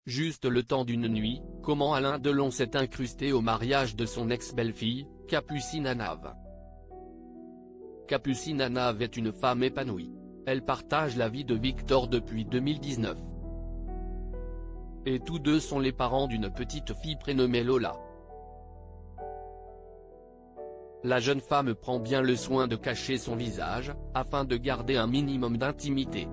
Juste le temps d'une nuit, comment Alain Delon s'est incrusté au mariage de son ex-belle-fille, Capucine Anave. Capucine Anave est une femme épanouie. Elle partage la vie de Victor depuis 2019. Et tous deux sont les parents d'une petite fille prénommée Lola. La jeune femme prend bien le soin de cacher son visage, afin de garder un minimum d'intimité.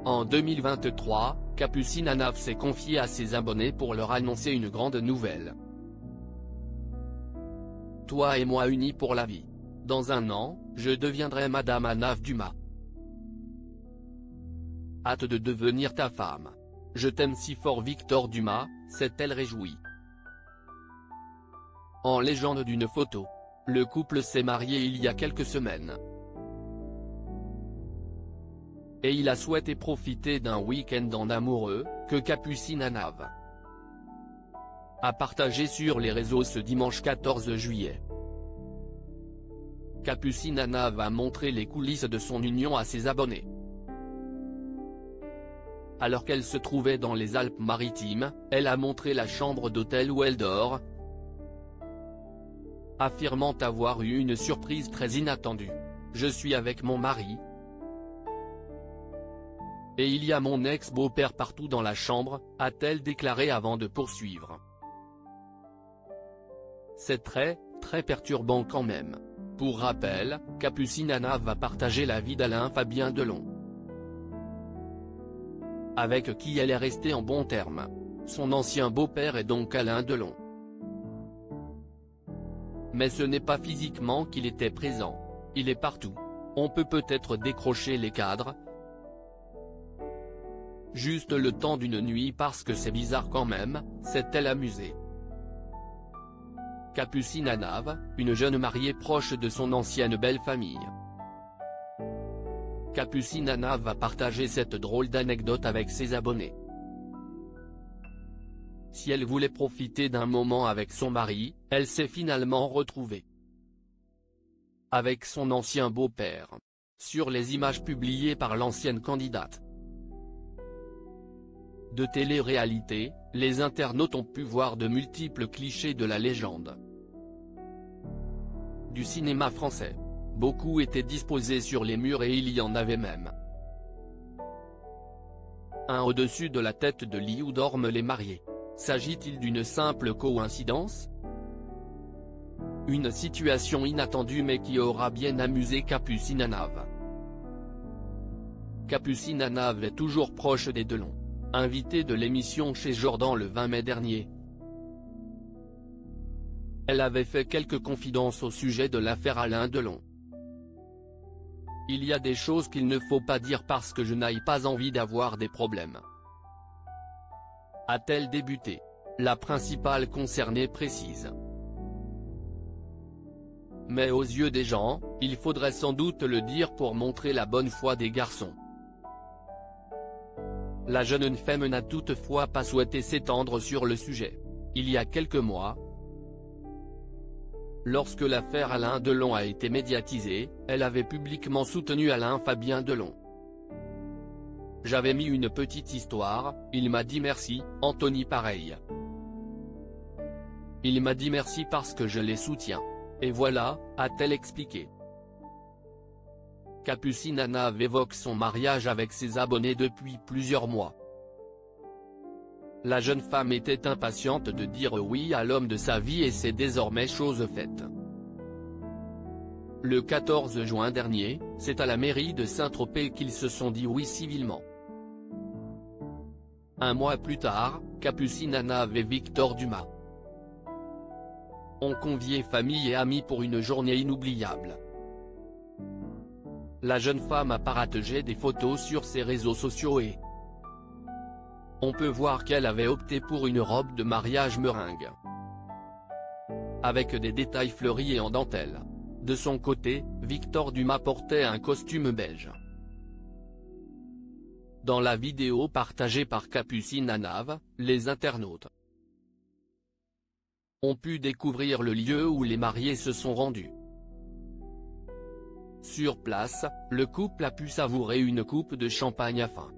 En 2023, Capucine Anave s'est confiée à ses abonnés pour leur annoncer une grande nouvelle. Toi et moi unis pour la vie. Dans un an, je deviendrai Madame Anave Dumas. Hâte de devenir ta femme. Je t'aime si fort Victor Dumas, s'est-elle réjouie. En légende d'une photo. Le couple s'est marié il y a quelques semaines. Et il a souhaité profiter d'un week-end en amoureux, que Capucine Anave a partagé sur les réseaux ce dimanche 14 juillet. Capucine Anave a montré les coulisses de son union à ses abonnés. Alors qu'elle se trouvait dans les Alpes-Maritimes, elle a montré la chambre d'hôtel où elle dort, affirmant avoir eu une surprise très inattendue. Je suis avec mon mari. Et il y a mon ex-beau-père partout dans la chambre, a-t-elle déclaré avant de poursuivre. C'est très perturbant quand même. Pour rappel, Capucine Anave va partager la vie d'Alain Fabien Delon, avec qui elle est restée en bons termes. Son ancien beau-père est donc Alain Delon. Mais ce n'est pas physiquement qu'il était présent. Il est partout. On peut peut-être décrocher les cadres. Juste le temps d'une nuit parce que c'est bizarre quand même, s'est-elle amusée. Capucine Anave, une jeune mariée proche de son ancienne belle-famille. Capucine Anave a partagé cette drôle d'anecdote avec ses abonnés. Si elle voulait profiter d'un moment avec son mari, elle s'est finalement retrouvée avec son ancien beau-père. Sur les images publiées par l'ancienne candidate de télé-réalité, les internautes ont pu voir de multiples clichés de la légende du cinéma français. Beaucoup étaient disposés sur les murs et il y en avait même un au-dessus de la tête de lit où dorment les mariés. S'agit-il d'une simple coïncidence? Une situation inattendue mais qui aura bien amusé Capucine Anave. Capucine Anave est toujours proche des Delon. Invitée de l'émission chez Jordan le 20 mai dernier, elle avait fait quelques confidences au sujet de l'affaire Alain Delon. Il y a des choses qu'il ne faut pas dire parce que je n'ai pas envie d'avoir des problèmes, a-t-elle débuté. La principale concernée précise. Mais aux yeux des gens, il faudrait sans doute le dire pour montrer la bonne foi des garçons. La jeune femme n'a toutefois pas souhaité s'étendre sur le sujet. Il y a quelques mois, lorsque l'affaire Alain Delon a été médiatisée, elle avait publiquement soutenu Alain Fabien Delon. J'avais mis une petite histoire, il m'a dit merci, Anthony pareil. Il m'a dit merci parce que je les soutiens. Et voilà, a-t-elle expliqué. Capucine Anave évoque son mariage avec ses abonnés depuis plusieurs mois. La jeune femme était impatiente de dire oui à l'homme de sa vie et c'est désormais chose faite. Le 14 juin dernier, c'est à la mairie de Saint-Tropez qu'ils se sont dit oui civilement. Un mois plus tard, Capucine Anave et Victor Dumas ont convié famille et amis pour une journée inoubliable. La jeune femme a partagé des photos sur ses réseaux sociaux et on peut voir qu'elle avait opté pour une robe de mariage meringue, avec des détails fleuris et en dentelle. De son côté, Victor Dumas portait un costume beige. Dans la vidéo partagée par Capucine Anave, les internautes ont pu découvrir le lieu où les mariés se sont rendus. Sur place, le couple a pu savourer une coupe de champagne afin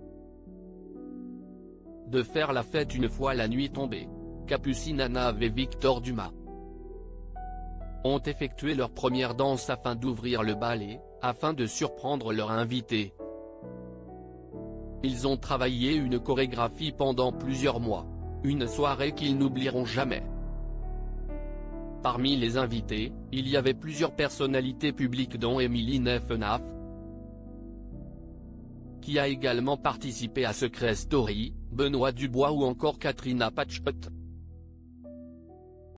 de faire la fête une fois la nuit tombée. Capucine Anav et Victor Dumas ont effectué leur première danse afin d'ouvrir le bal et, afin de surprendre leur invité, ils ont travaillé une chorégraphie pendant plusieurs mois. Une soirée qu'ils n'oublieront jamais. Parmi les invités, il y avait plusieurs personnalités publiques dont Émilie Neffenaf, qui a également participé à Secret Story, Benoît Dubois ou encore Katrina Patchot.